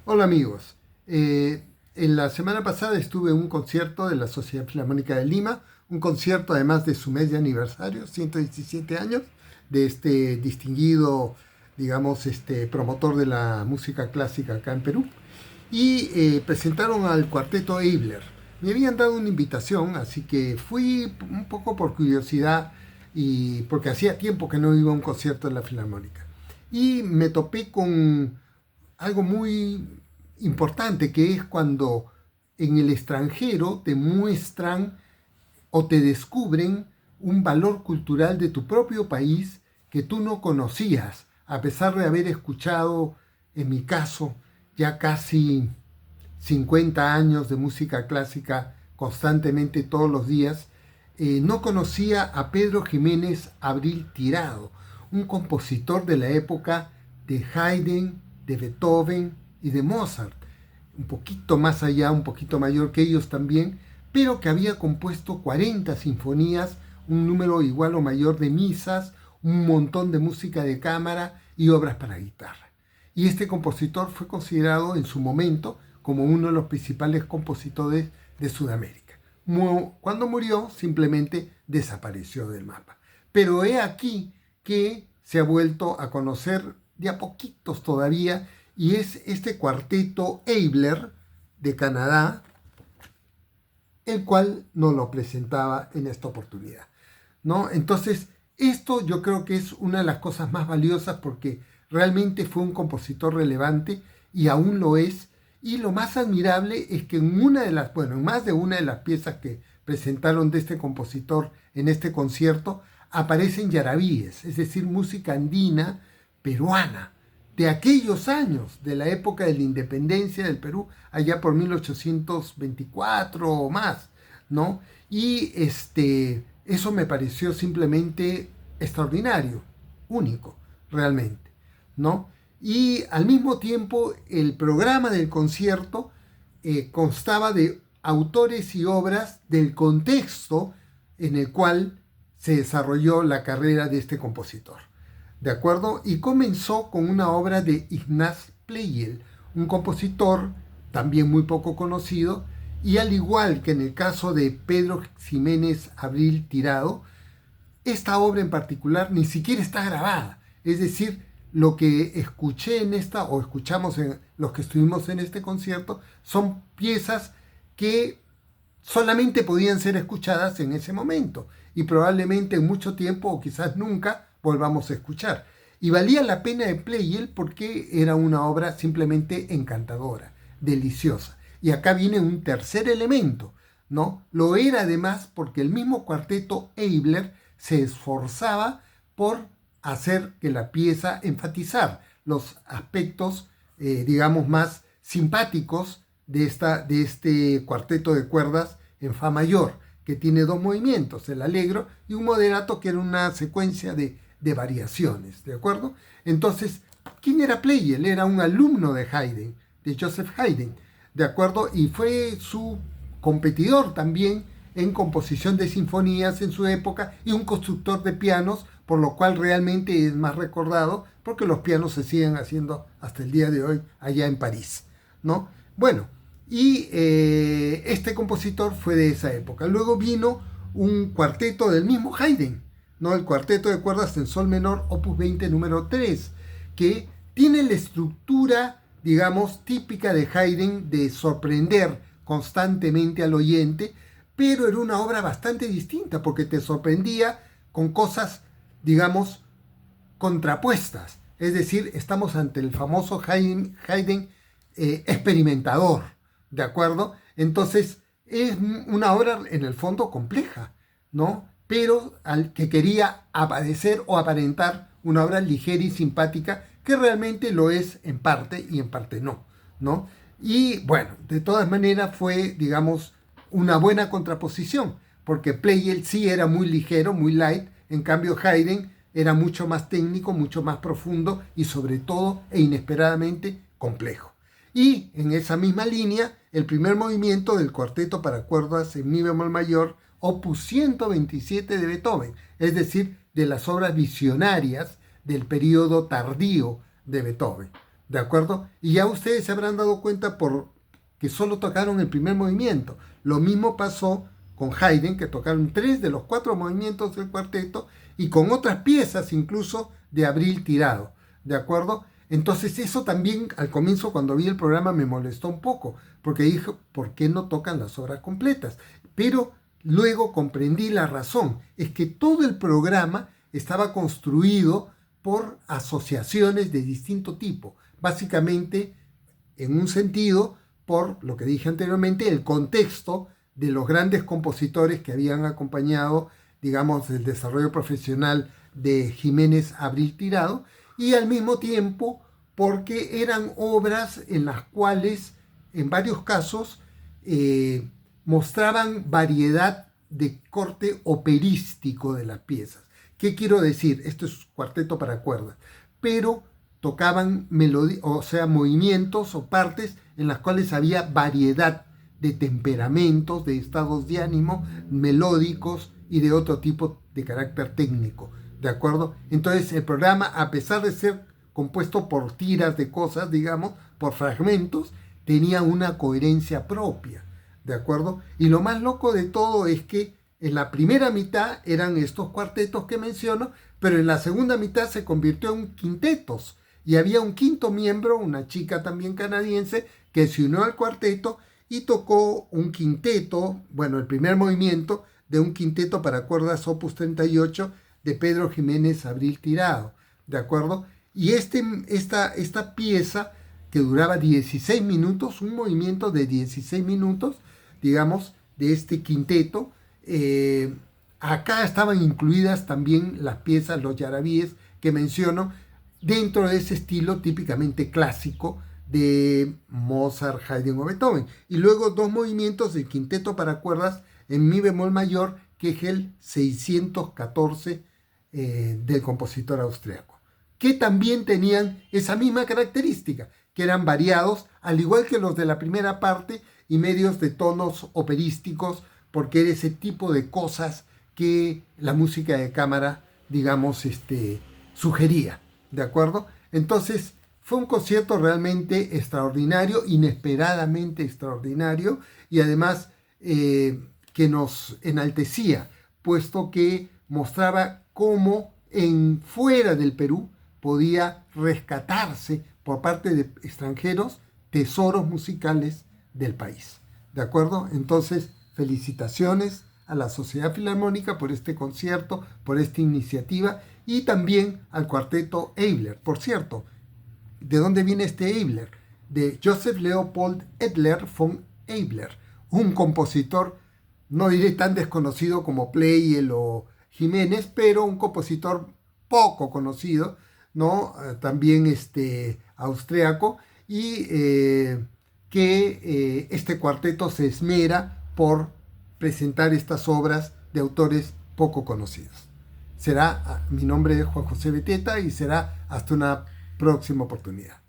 Hola amigos, en la semana pasada estuve en un concierto de la Sociedad Filarmónica de Lima, un concierto además de su mes de aniversario, 117 años, de este distinguido, digamos, promotor de la música clásica acá en Perú, y presentaron al cuarteto Eibler. Me habían dado una invitación, así que fui un poco por curiosidad y porque hacía tiempo que no iba a un concierto de la Filarmónica. Y me topé con algo muy importante, que es cuando en el extranjero te muestran o te descubren un valor cultural de tu propio país que tú no conocías, a pesar de haber escuchado, en mi caso, ya casi 50 años de música clásica constantemente todos los días. No conocía a Pedro Jiménez Abril Tirado, un compositor de la época de Haydn, de Beethoven y de Mozart, un poquito más allá, un poquito mayor que ellos también, pero que había compuesto 40 sinfonías, un número igual o mayor de misas, un montón de música de cámara y obras para guitarra. Y este compositor fue considerado en su momento como uno de los principales compositores de Sudamérica. Cuando murió, simplemente desapareció del mapa. Pero he aquí que se ha vuelto a conocer de a poquitos todavía, y es este cuarteto Eibler de Canadá, el cual nos lo presentaba en esta oportunidad, ¿no? Entonces, esto yo creo que es una de las cosas más valiosas porque realmente fue un compositor relevante y aún lo es. Y lo más admirable es que en más de una de las piezas que presentaron de este compositor en este concierto, aparecen yarabíes, es decir, música andina peruana, de aquellos años, de la época de la independencia del Perú, allá por 1824 o más, ¿no? Y eso me pareció simplemente extraordinario, único, realmente, ¿no? Y al mismo tiempo el programa del concierto constaba de autores y obras del contexto en el cual se desarrolló la carrera de este compositor. ¿De acuerdo? Y comenzó con una obra de Ignaz Pleyel, un compositor también muy poco conocido, y al igual que en el caso de Pedro Ximénez Abril Tirado, esta obra en particular ni siquiera está grabada. Es decir, lo que escuché en esta, o escuchamos en los que estuvimos en este concierto, son piezas que solamente podían ser escuchadas en ese momento y probablemente en mucho tiempo o quizás nunca volvamos a escuchar. Y valía la pena de Pleyel porque era una obra simplemente encantadora, deliciosa. Y acá viene un tercer elemento, ¿no? Lo era además porque el mismo cuarteto Eibler se esforzaba por hacer que la pieza enfatizar los aspectos, digamos, más simpáticos de este cuarteto de cuerdas en fa mayor, que tiene dos movimientos, el allegro y un moderato, que era una secuencia de variaciones, ¿de acuerdo? Entonces, ¿quién era Pleyel? Era un alumno de Haydn, de Joseph Haydn, ¿de acuerdo? Y fue su competidor también en composición de sinfonías en su época y un constructor de pianos, por lo cual realmente es más recordado porque los pianos se siguen haciendo hasta el día de hoy allá en París, ¿no? Bueno, y este compositor fue de esa época. Luego vino un cuarteto del mismo Haydn, ¿no? El cuarteto de cuerdas en sol menor, opus 20, número 3, que tiene la estructura, digamos, típica de Haydn de sorprender constantemente al oyente, pero era una obra bastante distinta porque te sorprendía con cosas, digamos, contrapuestas. Es decir, estamos ante el famoso Haydn experimentador, ¿de acuerdo? Entonces, es una obra en el fondo compleja, ¿no? Pero al que quería aparecer o aparentar una obra ligera y simpática, que realmente lo es en parte y en parte no, ¿no? Y bueno, de todas maneras fue, digamos, una buena contraposición, porque Pleyel sí era muy ligero, muy light, en cambio Haydn era mucho más técnico, mucho más profundo y sobre todo e inesperadamente complejo. Y en esa misma línea, el primer movimiento del cuarteto para cuerdas en mi bemol mayor, opus 127 de Beethoven, es decir, de las obras visionarias del periodo tardío de Beethoven, ¿de acuerdo? Y ya ustedes se habrán dado cuenta por que solo tocaron el primer movimiento. Lo mismo pasó con Haydn, que tocaron 3 de los 4 movimientos del cuarteto, y con otras piezas incluso de Abril Tirado, ¿de acuerdo? Entonces eso también al comienzo, cuando vi el programa, me molestó un poco, porque dije, ¿por qué no tocan las obras completas? Pero luego comprendí la razón, es que todo el programa estaba construido por asociaciones de distinto tipo, básicamente, en un sentido, por lo que dije anteriormente, el contexto de los grandes compositores que habían acompañado, digamos, el desarrollo profesional de Jiménez Abril Tirado, y al mismo tiempo porque eran obras en las cuales, en varios casos, mostraban variedad de corte operístico de las piezas. ¿Qué quiero decir? Esto es cuarteto para cuerdas, pero tocaban o sea, movimientos o partes en las cuales había variedad de temperamentos, de estados de ánimo, melódicos y de otro tipo de carácter técnico, ¿de acuerdo? Entonces el programa, a pesar de ser compuesto por tiras de cosas, digamos, por fragmentos, tenía una coherencia propia, ¿de acuerdo? Y lo más loco de todo es que en la primera mitad eran estos cuartetos que menciono, pero en la segunda mitad se convirtió en quintetos y había un quinto miembro, una chica también canadiense, que se unió al cuarteto y tocó un quinteto, bueno, el primer movimiento de un quinteto para cuerdas opus 38 de Pedro Jiménez Abril Tirado, ¿de acuerdo? Y esta pieza, que duraba 16 minutos, un movimiento de 16 minutos, digamos, de este quinteto, acá estaban incluidas también las piezas, los yarabíes que menciono, dentro de ese estilo típicamente clásico de Mozart, Haydn o Beethoven. Y luego 2 movimientos del quinteto para cuerdas en mi bemol mayor, que es el 614 del compositor austriaco, que también tenían esa misma característica, que eran variados, al igual que los de la primera parte, y medios de tonos operísticos, porque era ese tipo de cosas que la música de cámara, digamos, sugería, ¿de acuerdo? Entonces, fue un concierto realmente extraordinario, inesperadamente extraordinario, y además que nos enaltecía, puesto que mostraba cómo fuera del Perú podía rescatarse por parte de extranjeros tesoros musicales del país. ¿De acuerdo? Entonces, felicitaciones a la Sociedad Filarmónica por este concierto, por esta iniciativa, y también al cuarteto Eibler. Por cierto, ¿de dónde viene este Eibler? De Joseph Leopold Edler von Eibler, un compositor, no diré tan desconocido como Pleyel o Jiménez, pero un compositor poco conocido, ¿no? También austriaco, y que este cuarteto se esmera por presentar estas obras de autores poco conocidos. Mi nombre es Juan José Beteta y será hasta una próxima oportunidad.